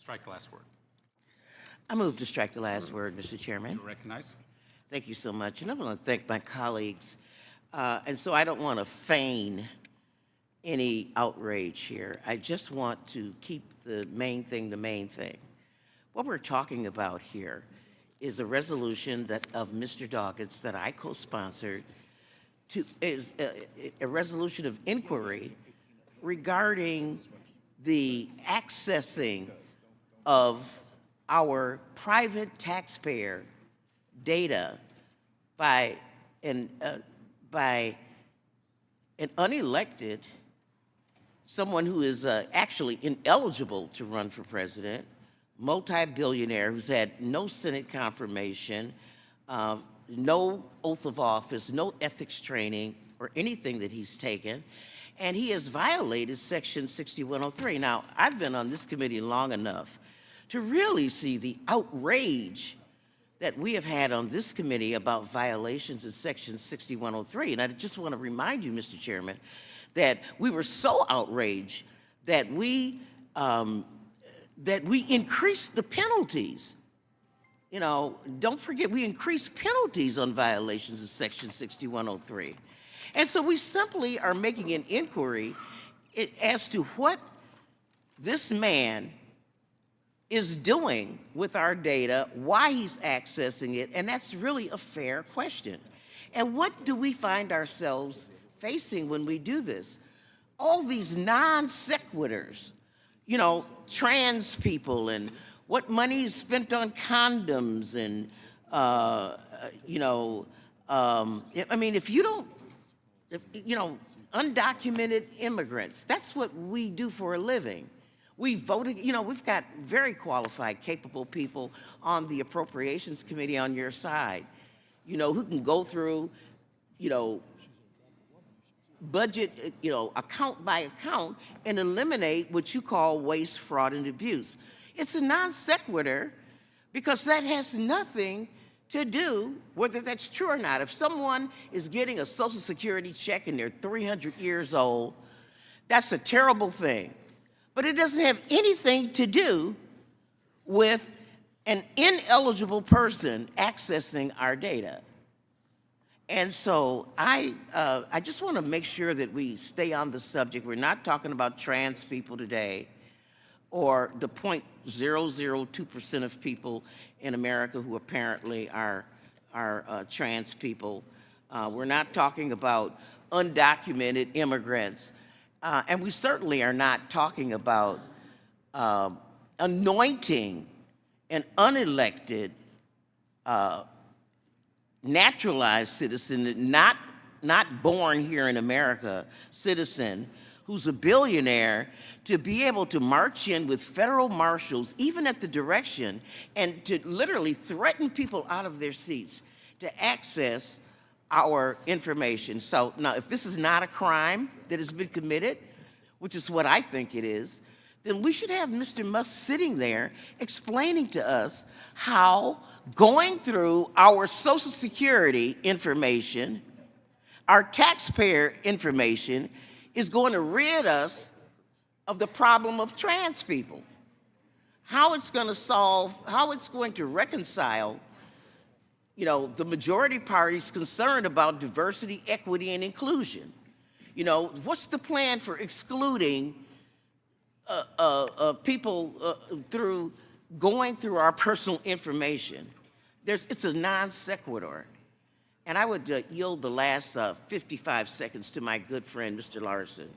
Strike the last word. I move to strike the last word, Mr. Chairman. You recognize? Thank you so much. And I want to thank my colleagues. And so I don't want to feign any outrage here. I just want to keep the main thing the main thing. What we're talking about here is a resolution of Mr. Dawkins that I co-sponsored is a resolution of inquiry regarding the accessing of our private taxpayer data by an unelected, someone who is actually ineligible to run for president, multi-billionaire who's had no Senate confirmation, no oath of office, no ethics training or anything that he's taken, and he has violated Section 6103. Now, I've been on this committee long enough to really see the outrage that we have had on this committee about violations of Section 6103. And I just want to remind you, Mr. Chairman, that we were so outraged that we increased the penalties. You know, don't forget, we increased penalties on violations of Section 6103. And so we simply are making an inquiry as to what this man is doing with our data, why he's accessing it, and that's really a fair question. And what do we find ourselves facing when we do this? All these non sequiturs, you know, trans people and what money is spent on condoms and, you know, I mean, if you don't, you know, undocumented immigrants, that's what we do for a living. We voted, you know, we've got very qualified, capable people on the Appropriations Committee on your side, you know, who can go through, you know, budget, you know, account by account and eliminate what you call waste, fraud, and abuse. It's a non sequitur because that has nothing to do whether that's true or not. If someone is getting a Social Security check and they're 300 years old, that's a terrible thing. But it doesn't have anything to do with an ineligible person accessing our data. And so I just want to make sure that we stay on the subject. We're not talking about trans people today or the 0.002% of people in America who apparently are trans people. We're not talking about undocumented immigrants. And we certainly are not talking about anointing an unelected, naturalized citizen, not born here in America, citizen, who's a billionaire, to be able to march in with federal marshals, even at the direction, and to literally threaten people out of their seats to access our information. So now, if this is not a crime that has been committed, which is what I think it is, then we should have Mr. Musk sitting there explaining to us how going through our Social Security information, our taxpayer information, is going to rid us of the problem of trans people. How it's going to solve, how it's going to reconcile, you know, the majority party's concerned about diversity, equity, and inclusion. You know, what's the plan for excluding people through going through our personal information? It's a non sequitur. And I would yield the last 55 seconds to my good friend, Mr. Larson.